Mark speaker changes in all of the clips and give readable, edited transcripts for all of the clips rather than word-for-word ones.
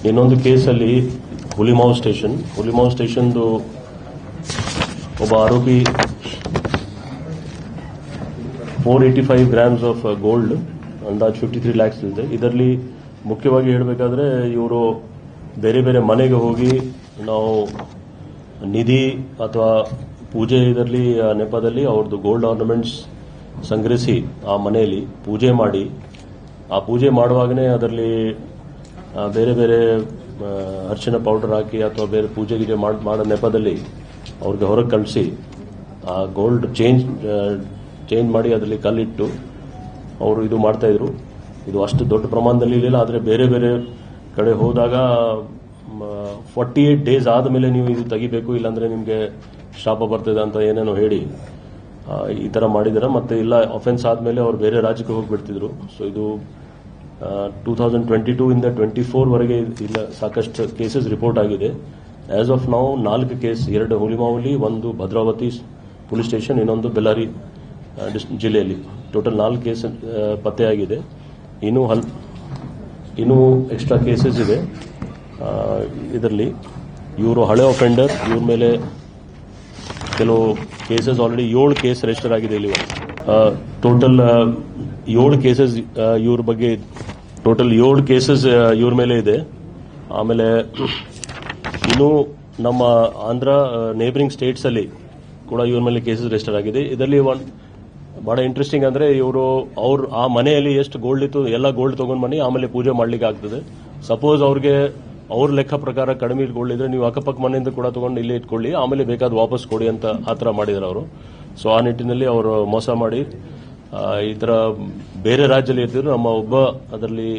Speaker 1: ಇನ್ನೊಂದು ಕೇಸಲ್ಲಿ ಹುಲಿಮಾವು ಸ್ಟೇಷನ್ದು ಒಬ್ಬ ಆರೋಪಿ 485 ಗ್ರಾಮ್ಸ್ ಆಫ್ ಗೋಲ್ಡ್ ಅಂದಾಜು 53 lakhs ಇದೆ. ಇದರಲ್ಲಿ ಮುಖ್ಯವಾಗಿ ಹೇಳಬೇಕಾದ್ರೆ ಇವರು ಬೇರೆ ಬೇರೆ ಮನೆಗೆ ಹೋಗಿ ನಾವು ನಿಧಿ ಅಥವಾ ಪೂಜೆ ಇದರಲ್ಲಿ ನೆಪದಲ್ಲಿ ಅವ್ರದ್ದು ಗೋಲ್ಡ್ ಆರ್ನಮೆಂಟ್ಸ್ ಸಂಗ್ರಹಿಸಿ ಆ ಮನೆಯಲ್ಲಿ ಪೂಜೆ ಮಾಡಿ, ಆ ಪೂಜೆ ಮಾಡುವಾಗನೇ ಅದರಲ್ಲಿ ಬೇರೆ ಬೇರೆ ಅರಿಶಿನ ಪೌಡರ್ ಹಾಕಿ ಅಥವಾ ಬೇರೆ ಪೂಜೆ ಗೀಜೆ ಮಾಡೋ ನೆಪದಲ್ಲಿ ಅವ್ರಿಗೆ ಹೊರಗೆ ಕಳಿಸಿ ಆ ಗೋಲ್ಡ್ ಚೇಂಜ್ ಮಾಡಿ ಅದರಲ್ಲಿ ಕಲ್ಲಿಟ್ಟು ಅವರು ಇದು ಮಾಡ್ತಾ ಇದ್ರು. ಇದು ಅಷ್ಟು ದೊಡ್ಡ ಪ್ರಮಾಣದಲ್ಲಿ ಇರಲಿಲ್ಲ, ಆದರೆ ಬೇರೆ ಬೇರೆ ಕಡೆ ಹೋದಾಗ 48 days ಆದಮೇಲೆ ನೀವು ಇದು ತೆಗಿಬೇಕು, ಇಲ್ಲಾಂದ್ರೆ ನಿಮಗೆ ಶಾಪ ಬರ್ತದೆ ಅಂತ ಏನೇನೋ ಹೇಳಿ ಈ ತರ ಮಾಡಿದಾರೆ. ಮತ್ತೆ ಇಲ್ಲ ಅಫೆನ್ಸ್ ಆದಮೇಲೆ ಅವರು ಬೇರೆ ರಾಜ್ಯಕ್ಕೆ ಹೋಗಿಬಿಡ್ತಿದ್ರು. ಸೊ ಇದು 2022 ಇಂದ 24 ವರೆಗೆ ಇಲ್ಲ ಸಾಕಷ್ಟು ಕೇಸಸ್ ರಿಪೋರ್ಟ್ ಆಗಿದೆ. ಆಸ್ ಆಫ್ ನಾವು 4 ಕೇಸ್, 2 ಹುಲಿಮಾವಲಿ, 1 ಭದ್ರಾವತಿ ಪೊಲೀಸ್ ಸ್ಟೇಷನ್, ಇನ್ನೊಂದು ಬೆಳ್ಳಾರಿ ಜಿಲ್ಲೆಯಲ್ಲಿ ಟೋಟಲ್ 4 ಕೇಸ್ ಪತ್ತೆಯಾಗಿದೆ. ಇನ್ನೂ ಎಕ್ಸ್ಟ್ರಾ ಕೇಸಸ್ ಇದೆ. ಇದರಲ್ಲಿ ಇವರು ಹಳೆ ಅಫೆಂಡರ್, ಇವ್ರ ಮೇಲೆ ಕೆಲವು ಕೇಸಸ್ ಆಲ್ರೆಡಿ 7 ಕೇಸ್ ರಿಜಿಸ್ಟರ್ ಆಗಿದೆ. ಇಲ್ಲಿ ಟೋಟಲ್ 7 ಕೇಸಸ್ ಇವ್ರ ಬಗ್ಗೆ, ಟೋಟಲ್ 7 ಕೇಸಸ್ ಇವ್ರ ಮೇಲೆ ಇದೆ. ಆಮೇಲೆ ಇನ್ನು ನಮ್ಮ ಆಂಧ್ರ ನೇಬರಿಂಗ್ ಸ್ಟೇಟ್ಸ್ ಅಲ್ಲಿ ಕೂಡ ಇವ್ರ ಮೇಲೆ ಕೇಸಸ್ ರಿಜಿಸ್ಟರ್ ಆಗಿದೆ. ಇದರಲ್ಲಿ ಬಹಳ ಇಂಟ್ರೆಸ್ಟಿಂಗ್ ಅಂದ್ರೆ ಅವ್ರ ಆ ಮನೆಯಲ್ಲಿ ಎಷ್ಟು ಗೋಲ್ಡ್ ಇತ್ತು ಎಲ್ಲ ಗೋಲ್ಡ್ ತಗೊಂಡ್ ಬನ್ನಿ, ಆಮೇಲೆ ಪೂಜೆ ಮಾಡ್ಲಿಕ್ಕೆ ಆಗ್ತದೆ. ಸಪೋಸ್ ಅವ್ರಿಗೆ ಅವ್ರ ಲೆಕ್ಕ ಪ್ರಕಾರ ಕಡಿಮೆ ಗೋಲ್ಡ್ ಇದ್ರೆ ನೀವು ಅಕ್ಕಪಕ್ಕ ಮನೆಯಿಂದ ಕೂಡ ತಗೊಂಡು ಇಲ್ಲೇ ಇಟ್ಕೊಳ್ಳಿ, ಆಮೇಲೆ ಬೇಕಾದ ವಾಪಸ್ ಕೊಡಿ ಅಂತ ಆ ಥರ ಮಾಡಿದ್ರು ಅವರು. ಸೊ ಆ ನಿಟ್ಟಿನಲ್ಲಿ ಅವರು ಮೋಸ ಮಾಡಿ ಈ ತರ ಬೇರೆ ರಾಜ್ಯದಲ್ಲಿ ಇರ್ತಿದ್ರು. ನಮ್ಮ ಒಬ್ಬ ಅದರಲ್ಲಿ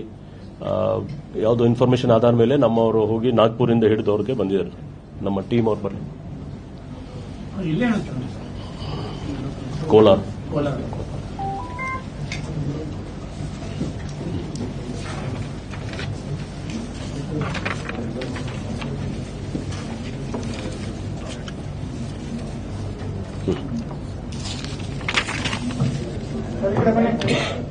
Speaker 1: ಯಾವುದೋ ಇನ್ಫಾರ್ಮೇಶನ್ ಆಧಾರ ಮೇಲೆ ನಮ್ಮವರು ಹೋಗಿ ನಾಗ್ಪುರಿಂದ ಹಿಡಿದು ಅವ್ರಿಗೆ ಬಂದಿದ್ದಾರೆ. ನಮ್ಮ ಟೀಮ್ ಅವ್ರು ಬರಲಿ ಕೋಲಾರ.
Speaker 2: ಸರ್